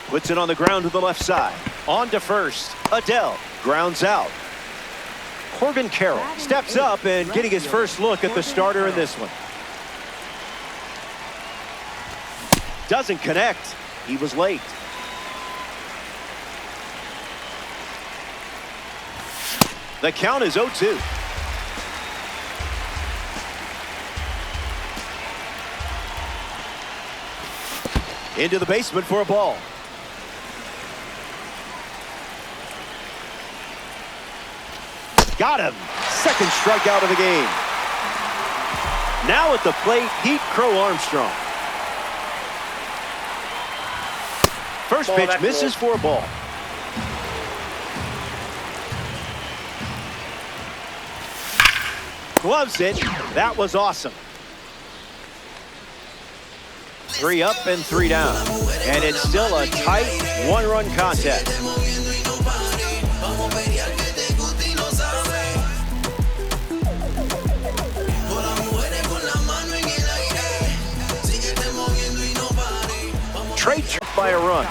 Puts it on the ground to the left side. On to first. Adele grounds out. Corbin Carroll steps up and getting his first look at the starter in this one. Doesn't connect. He was late. The count is 0-2. Into the basement for a ball. Got him. Second strikeout of the game. Now at the plate, Pete Crow Armstrong. First pitch misses for a ball. Gloves it. That was awesome. 3 up and 3 down. And it's still a tight one-run contest. Trey by a run.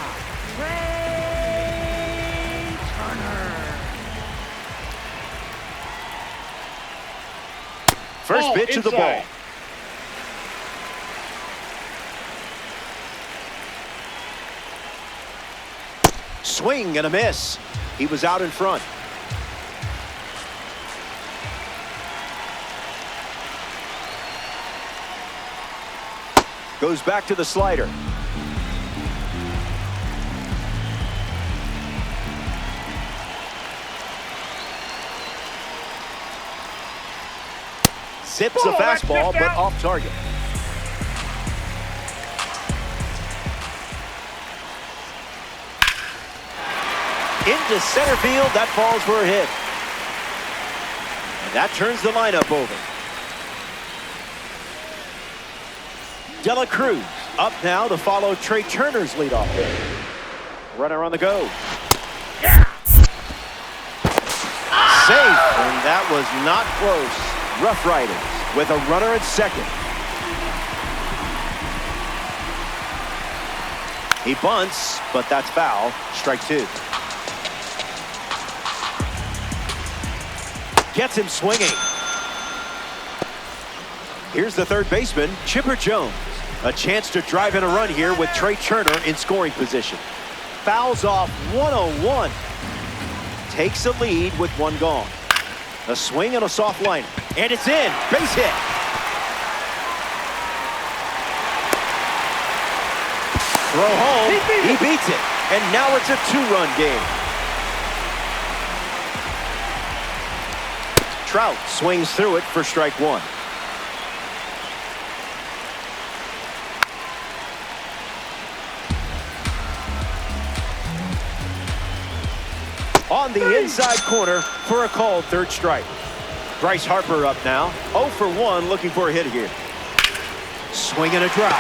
First pitch of the ball. Swing and a miss. He was out in front. Goes back to the slider. Zips a fastball, but off target. Into center field, that falls for a hit. And that turns the lineup over. De La Cruz up now to follow Trey Turner's leadoff hit. Runner on the go. Yeah. Safe, and that was not close. Rough Riders with a runner at second. He bunts, but that's foul. Strike 2. Gets him swinging. Here's the third baseman, Chipper Jones. A chance to drive in a run here with Trey Turner in scoring position. Fouls off 101. Takes a lead with 1 gone. A swing and a soft line. And it's in. Base hit. Throw home. He beats it. And now it's a 2-run game. Trout swings through it for strike 1. On the inside corner for a called third strike. Bryce Harper up now. 0 for 1, looking for a hit here. Swing and a drive.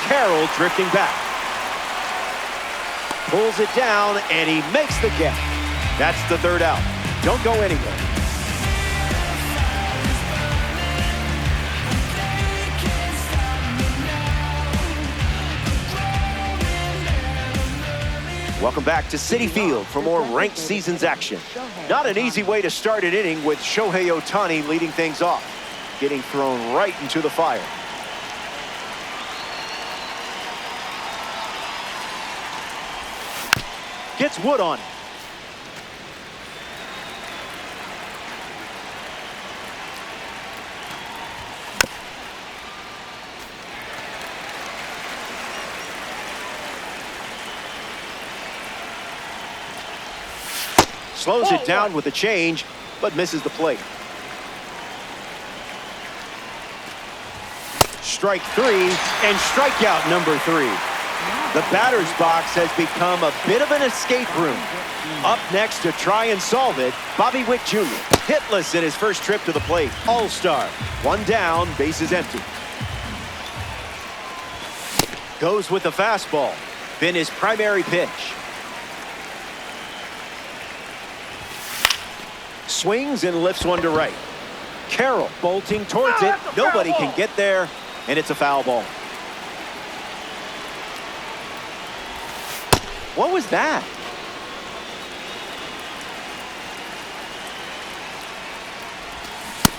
Carroll drifting back. Pulls it down, and he makes the catch. That's the third out. Don't go anywhere. Welcome back to Citi Field for more ranked seasons action. Not an easy way to start an inning with Shohei Ohtani leading things off, getting thrown right into the fire. Gets Wood on it. Slows it down with a change, but misses the plate. Strike 3 and strikeout number 3. The batter's box has become a bit of an escape room. Up next to try and solve it, Bobby Witt Jr. Hitless in his first trip to the plate. All-star. 1 down, bases empty. Goes with the fastball. Been his primary pitch. Swings and lifts one to right. Carroll bolting towards it. Nobody can get there, and it's a foul ball. What was that?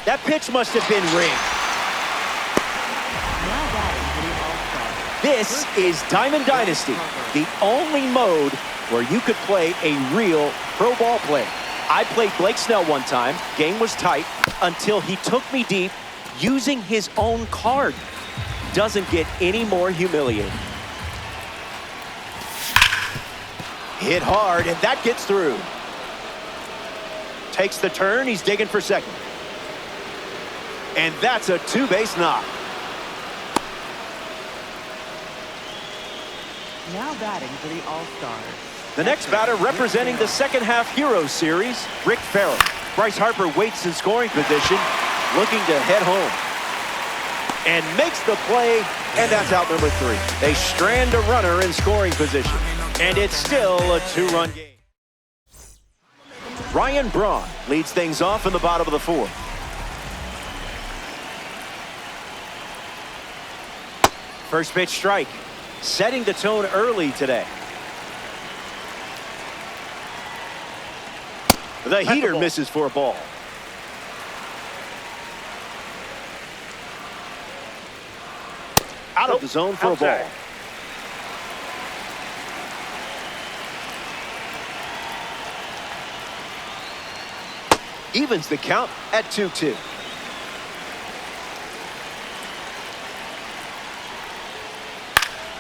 That pitch must have been rigged. This is Diamond Dynasty, the only mode where you could play a real pro ball player. I played Blake Snell one time. Game was tight until he took me deep using his own card. Doesn't get any more humiliating. Hit hard, and that gets through. Takes the turn. He's digging for second. And that's a two-base knock. Now batting for the All-Stars. The next batter representing the second half Heroes series, Rick Farrell. Bryce Harper waits in scoring position, looking to head home. And makes the play, and that's out number 3. They strand a runner in scoring position, and it's still a 2-run game. Ryan Braun leads things off in the bottom of the 4th. First pitch strike, setting the tone early today. The heater misses for a ball. Out of the zone for a ball. Evens the count at 2-2.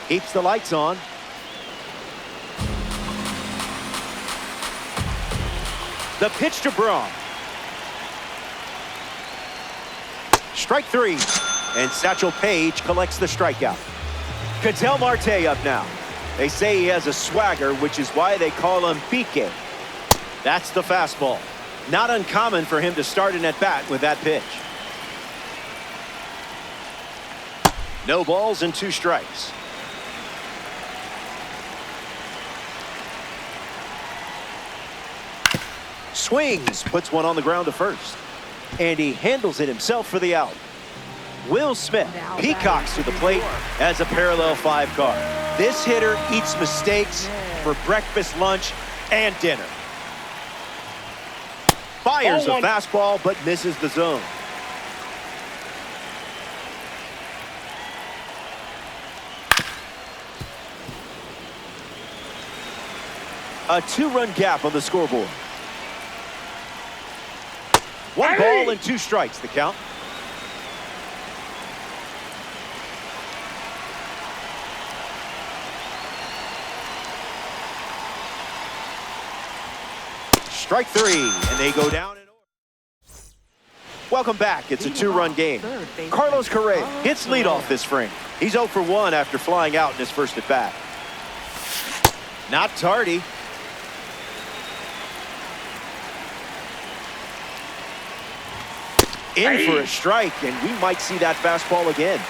Keeps the lights on. The pitch to Braun. Strike 3. And Satchel Paige collects the strikeout. Ketel Marte up now. They say he has a swagger, which is why they call him Pique. That's the fastball. Not uncommon for him to start an at-bat with that pitch. No balls and 2 strikes. Swings, puts one on the ground to first. And he handles it himself for the out. Will Smith peacocks to the plate as a parallel 5 card. This hitter eats mistakes for breakfast, lunch, and dinner. Fires a fastball, but misses the zone. A 2-run gap on the scoreboard. 1 ball and 2 strikes, the count. Strike 3, and they go down in order. Welcome back. It's a 2-run game. Carlos Correa hits leadoff this frame. He's 0 for 1 after flying out in his first at bat. Not tardy. In for a strike, and we might see that fastball again.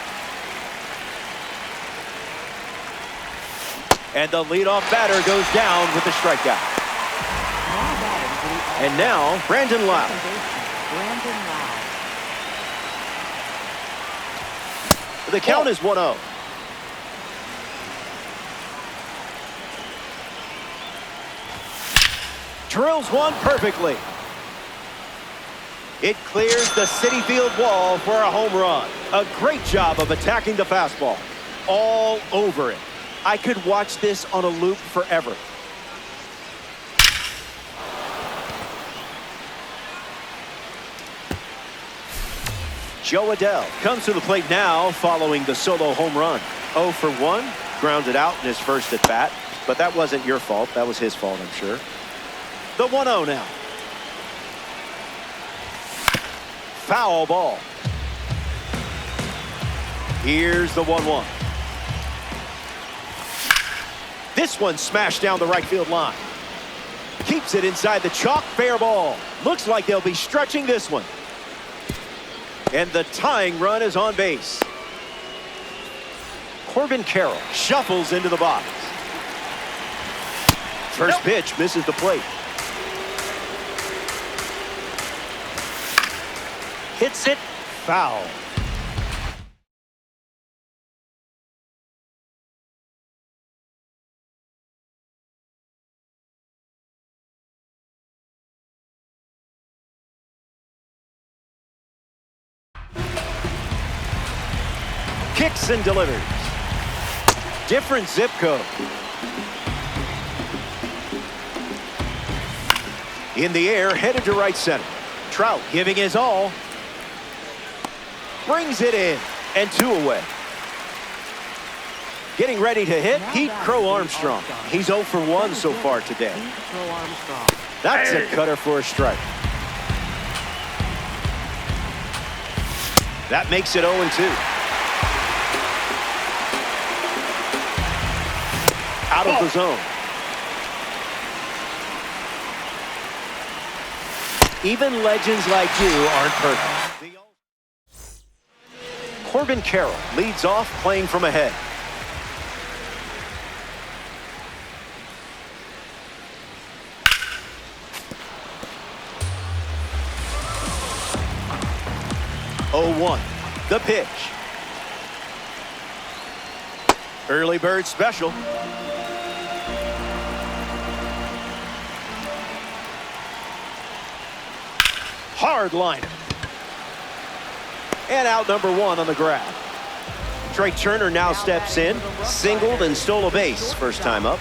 And the leadoff batter goes down with the strikeout. And now, Brandon Lau. The count is 1-0. Drills one perfectly. It clears the Citi Field wall for a home run. A great job of attacking the fastball. All over it. I could watch this on a loop forever. Joe Adell comes to the plate now following the solo home run. 0 for 1, grounded out in his first at bat. But that wasn't your fault. That was his fault, I'm sure. The 1-0 now. Foul ball. Here's the 1-1. This one smashed down the right field line. Keeps it inside the chalk, fair ball. Looks like they'll be stretching this one. And the tying run is on base. Corbin Carroll shuffles into the box. First pitch misses the plate. Hits it foul. Kicks and delivers. Different zip code. In the air, headed to right center. Trout giving his all. Brings it in, and 2 away. Getting ready to hit, Pete Crow Armstrong. He's 0 for 1 so far today. That's a cutter for a strike. That makes it 0-2. Out of the zone. Even legends like you aren't perfect. Corbin Carroll leads off, playing from ahead. Oh, 1. The pitch. Early bird special. Hard liner. And out number 1 on the grab. Trey Turner now steps in, singled and stole a base first time up.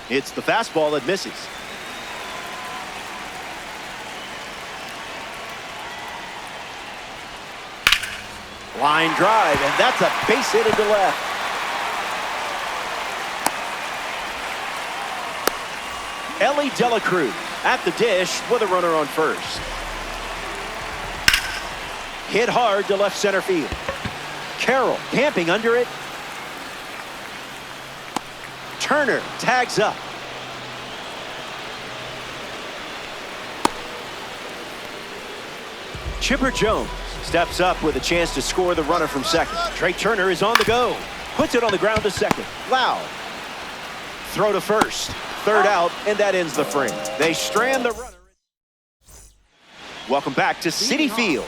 It's the fastball that misses. Line drive, and that's a base hit into left. Ellie Dela Cruz at the dish with a runner on first. Hit hard to left center field. Carroll camping under it. Turner tags up. Chipper Jones steps up with a chance to score the runner from second. Trey Turner is on the go. Puts it on the ground to second. Loud. Throw to first. Third out, and that ends the frame. They strand the runner. Welcome back to Citi Field.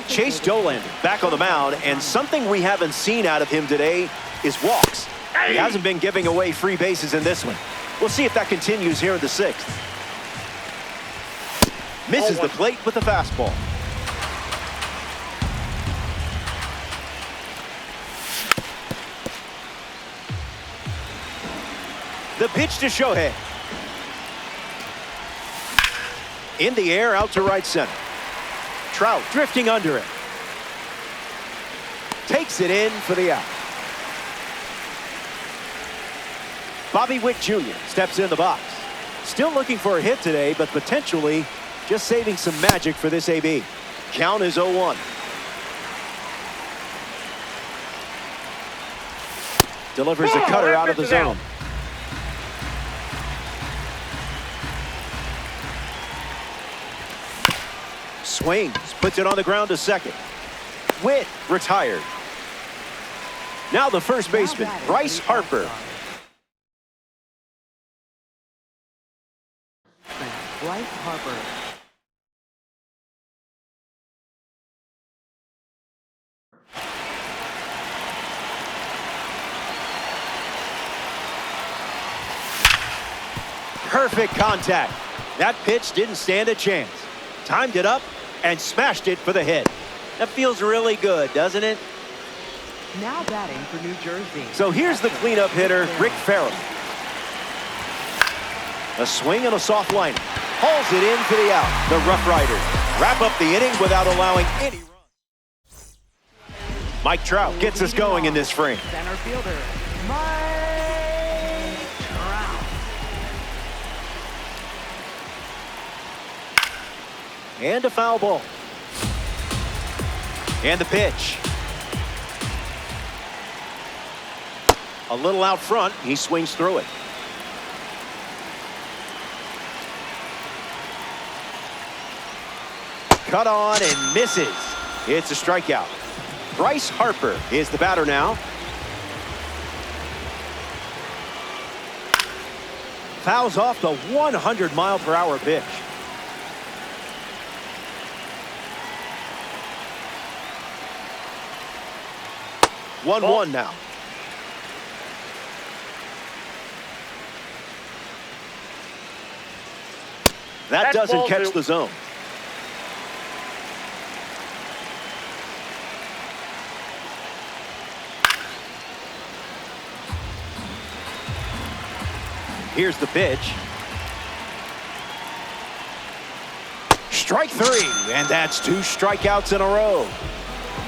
Chase Dollander back on the mound, and something we haven't seen out of him today is walks. He hasn't been giving away free bases in this one. We'll see if that continues here in the 6th. Misses the plate with the fastball. The pitch to Shohei. In the air, out to right center. Trout drifting under it. Takes it in for the out. Bobby Witt Jr. steps in the box. Still looking for a hit today, but potentially just saving some magic for this AB. Count is 0-1. Delivers a cutter out of the zone. Swings, puts it on the ground to second. Witt retired. Now the first baseman, Bryce Harper. Bryce Harper. Perfect contact. That pitch didn't stand a chance. Timed it up and smashed it for the hit. That feels really good, doesn't it? Now batting for New Jersey. So here's the cleanup hitter, Rick Farrell. A swing and a soft liner. Hauls it in for the out. The Rough Riders wrap up the inning without allowing any runs. Mike Trout gets us going in this frame. Center fielder, Mike Trout. And a foul ball. And the pitch. A little out front. He swings through it. Cut on and misses. It's a strikeout. Bryce Harper is the batter now. Fouls off the 100-mile-per-hour pitch. Ball. 1-1 now. That doesn't catch the zone. Here's the pitch. Strike three, and that's 2 strikeouts in a row.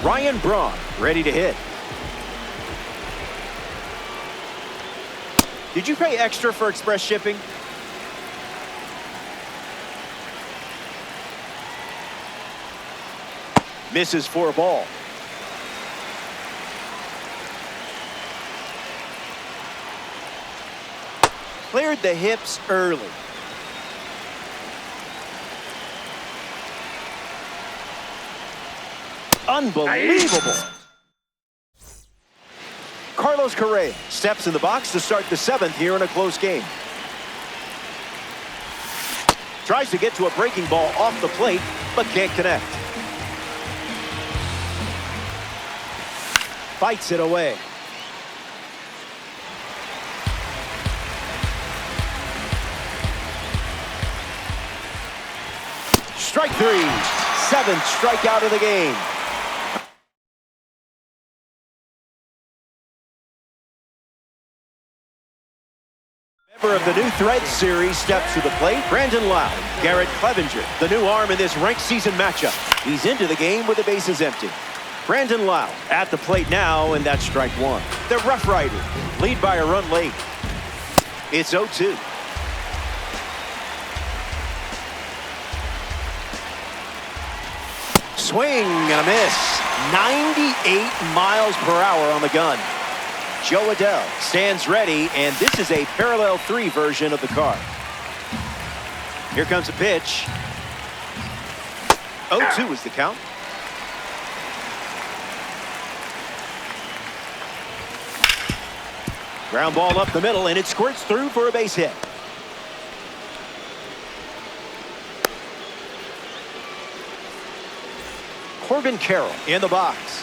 Ryan Braun ready to hit. Did you pay extra for express shipping? Misses for a ball. Cleared the hips early. Unbelievable. Carlos Correa steps in the box to start the 7th here in a close game. Tries to get to a breaking ball off the plate, but can't connect. Fights it away. Strike 3. 7th strikeout of the game. Member of the new Threads series steps to the plate. Brandon Lowe. Garrett Clevenger, the new arm in this ranked season matchup. He's into the game with the bases empty. Brandon Lowe at the plate now, and that's strike 1. The Rough Riders lead by a run late. It's 0-2. Swing and a miss. 98 miles per hour on the gun. Joe Adell stands ready, and this is a parallel 3 version of the card. Here comes a pitch. 0-2 is the count. Ground ball up the middle, and it squirts through for a base hit. Corbin Carroll in the box.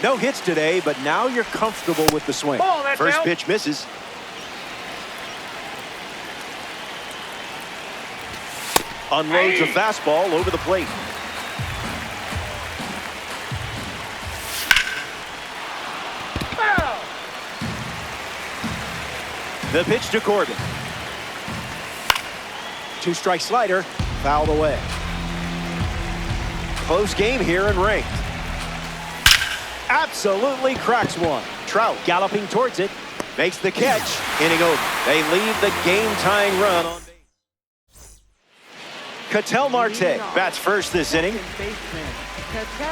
No hits today, but now you're comfortable with the swing. First pitch misses. Unloads a fastball over the plate. The pitch to Corbin. 2-strike slider, fouled away. Close game here and ranked. Absolutely cracks one. Trout galloping towards it. Makes the catch. Inning over. They leave the game-tying run on base. Ketel Marte bats first this inning. Baseman, Ketel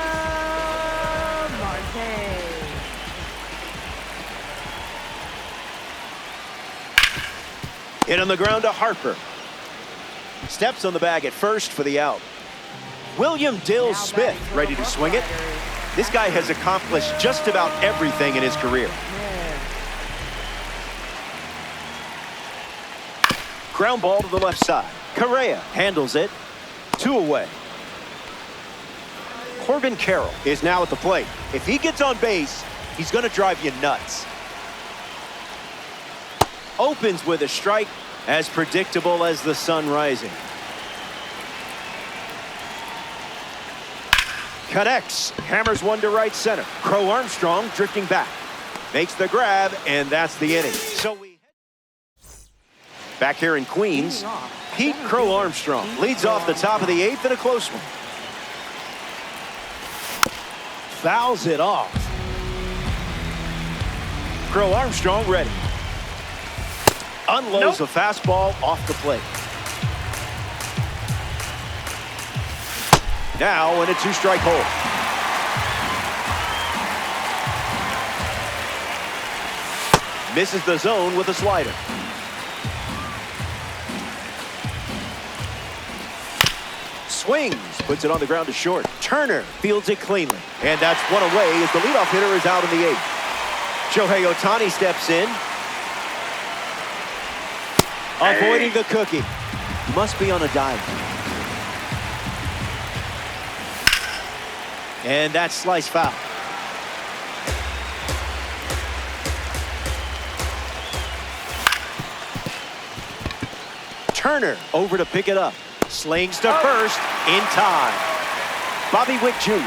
Marte. Hit on the ground to Harper. Steps on the bag at first for the out. William Dill Smith ready to swing it. This guy has accomplished just about everything in his career. Ground ball to the left side. Correa handles it. 2 away. Corbin Carroll is now at the plate. If he gets on base, he's going to drive you nuts. Opens with a strike, as predictable as the sun rising. Connects, hammers one to right center. Crow Armstrong drifting back. Makes the grab, and that's the inning. So we back here in Queens, Pete Crow Armstrong leads off the top of the 8th in a close one. Fouls it off. Crow Armstrong ready. Unloads a fastball off the plate. Now in a 2-strike hole. Misses the zone with a slider. Swings, puts it on the ground to short. Turner fields it cleanly. And that's one away as the leadoff hitter is out in the 8th. Shohei Ohtani steps in. Avoiding the cookie. Must be on a dive. And that's slice foul. Turner over to pick it up. Slings to first in time. Bobby Wick Jr.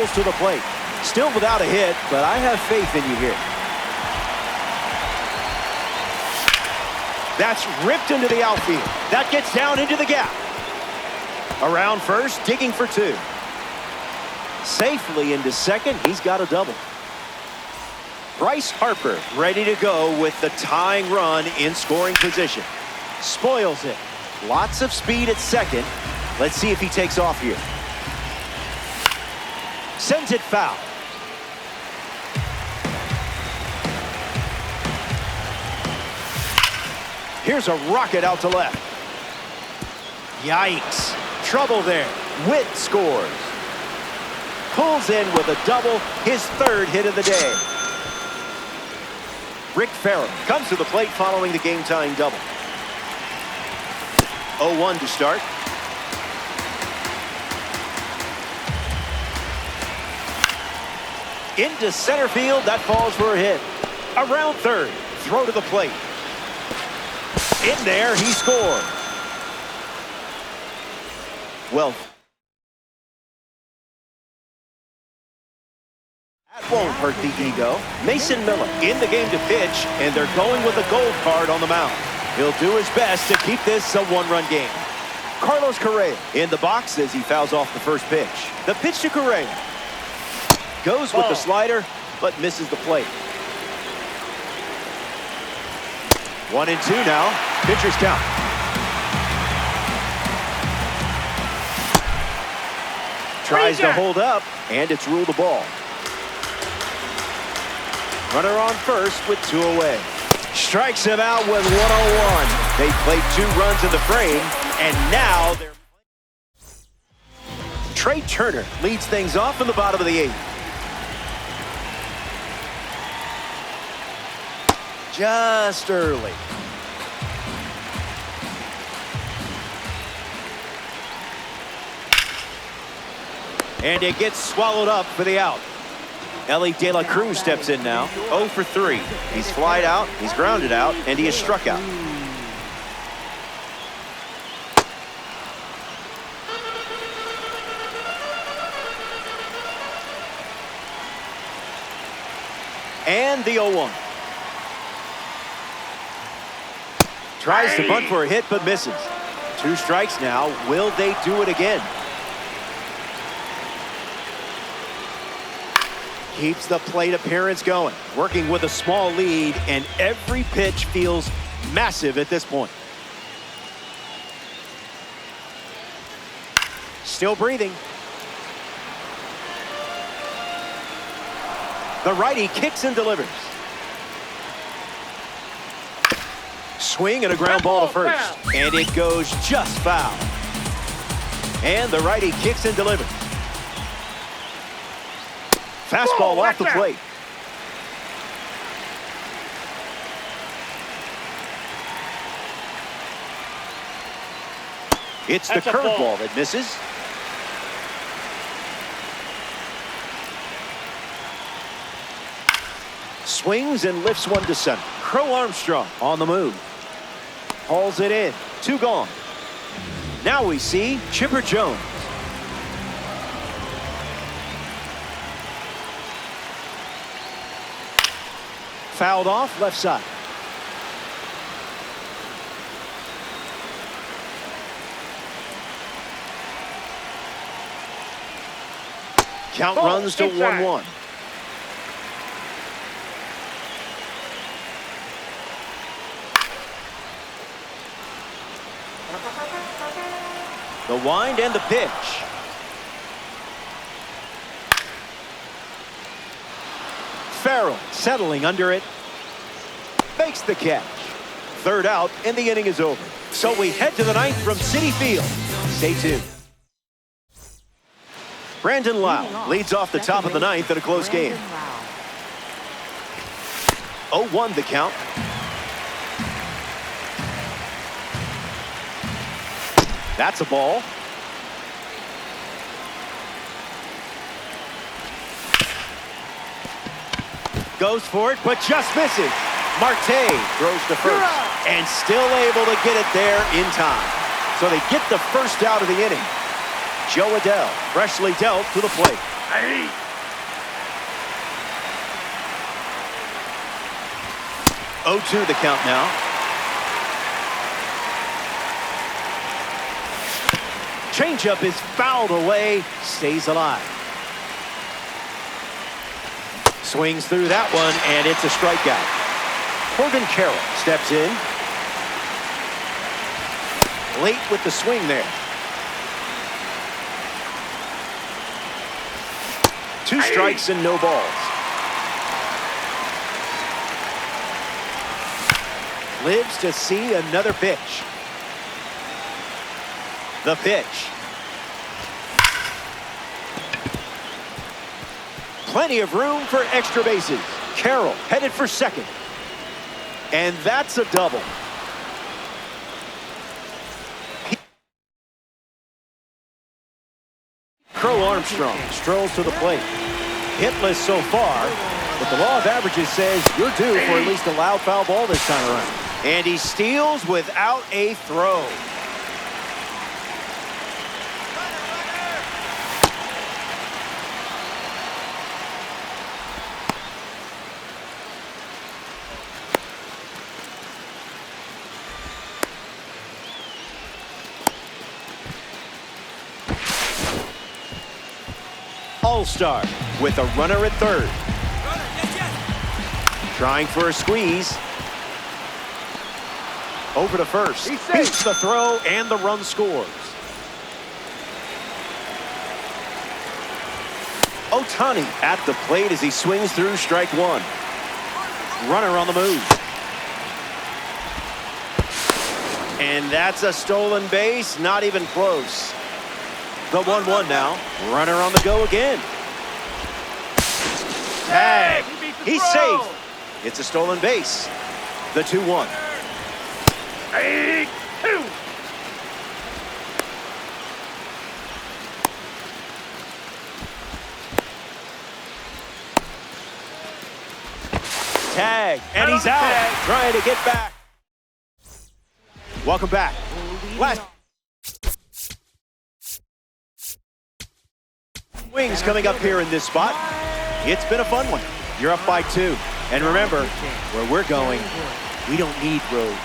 rolls to the plate. Still without a hit, but I have faith in you here. That's ripped into the outfield. That gets down into the gap. Around first, digging for two. Safely into second, he's got a double. Bryce Harper ready to go with the tying run in scoring position. Spoils it. Lots of speed at second. Let's see if he takes off here. Sends it foul. Here's a rocket out to left. Yikes. Trouble there. Witt scores. Pulls in with a double, his third hit of the day. Rick Farrell comes to the plate following the game-tying double. 0-1 to start. Into center field, that falls for a hit. Around third, throw to the plate. In there, he scored. Well, that won't hurt the ego. Mason Miller in the game to pitch, and they're going with a gold card on the mound. He'll do his best to keep this a one-run game. Carlos Correa in the box as he fouls off the first pitch. The pitch to Correa. Goes with the slider, but misses the plate. 1-2 now. Pitcher's count. Tries to hold up, and it's ruled a ball. Runner on first with two away. Strikes him out with 1-0-1. They played 2 runs in the frame, and now they're... Trey Turner leads things off in the bottom of the 8th. Just early. And it gets swallowed up for the out. Ellie De La Cruz steps in now. 0 for 3. He's flied out, he's grounded out, and he is struck out. And the 0-1. Tries to bunt for a hit, but misses. 2 strikes now. Will they do it again? Keeps the plate appearance going. Working with a small lead, and every pitch feels massive at this point. Still breathing. The righty kicks and delivers. Swing and a ground ball to first. And it goes just foul. And the righty kicks and delivers. Fastball off the plate. It's the curveball that misses. Swings and lifts one to center. Crow Armstrong on the move. Hauls it in. 2 gone. Now we see Chipper Jones. Fouled off left side. Count runs to 1-1. The wind and the pitch. Farrell settling under it. Makes the catch. 3rd out, and the inning is over. So we head to the 9th from Citi Field. Stay tuned. Brandon Lau leads off the top of the 9th in a close game. 0-1 the count. That's a ball. Goes for it, but just misses. Marte throws to first and still able to get it there in time. So they get the first out of the inning. Joe Adell freshly dealt to the plate. 0-2 the count now. Changeup is fouled away, stays alive. Swings through that one, and it's a strikeout. Corbin Carroll steps in. Late with the swing there. 2 strikes and no balls. Lives to see another pitch. The pitch. Plenty of room for extra bases. Carroll headed for second. And that's a double. Crow Armstrong strolls to the plate. Hitless so far, but the law of averages says you're due for at least a loud foul ball this time around. And he steals without a throw. All-star with a runner at third. Trying for a squeeze. Over to first. Beats the throw and the run scores. Ohtani at the plate as he swings through strike one. Runner on the move. And that's a stolen base, not even close. The 1-1 now. Runner on the go again. Tag. He's safe. It's a stolen base. The 2-1. 2. Tag. And he's out. Trying to get back. Welcome back. Last swings coming up here in this spot. It's been a fun one. You're up by 2. And remember, where we're going, we don't need roads.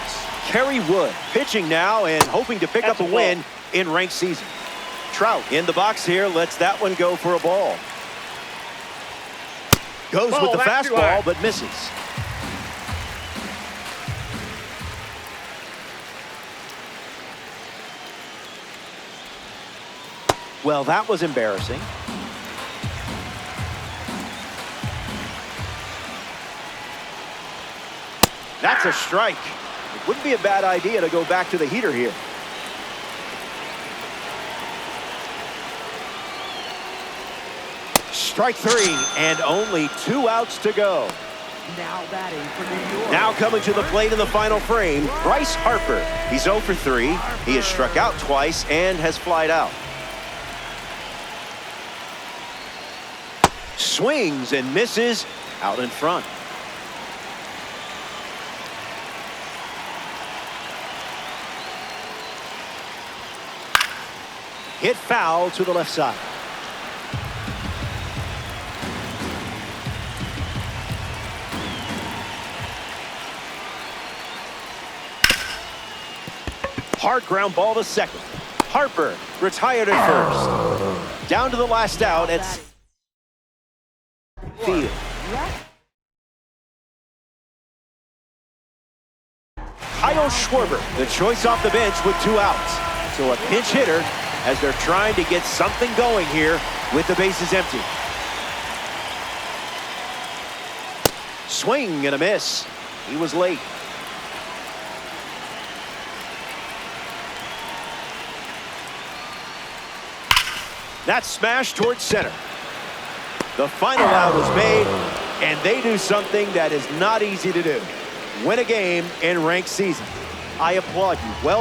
Kerry Wood pitching now and hoping to pick up a win in ranked season. Trout in the box here, lets that one go for a ball. Goes with the fastball, but misses. Well, that was embarrassing. That's a strike. It wouldn't be a bad idea to go back to the heater here. Strike 3 and only 2 outs to go. Now batting for New York. Now coming to the plate in the final frame, Bryce Harper. He's 0 for 3. He has struck out twice and has flied out. Swings and misses out in front. Hit foul to the left side. Hard ground ball to second. Harper retired at first. Down to the last out at field. Kyle Schwarber, the choice off the bench with 2 outs. So a pinch hitter as they're trying to get something going here with the bases empty. Swing and a miss. He was late. That smash towards center. The final out was made, and they do something that is not easy to do. Win a game in ranked season. I applaud you. Well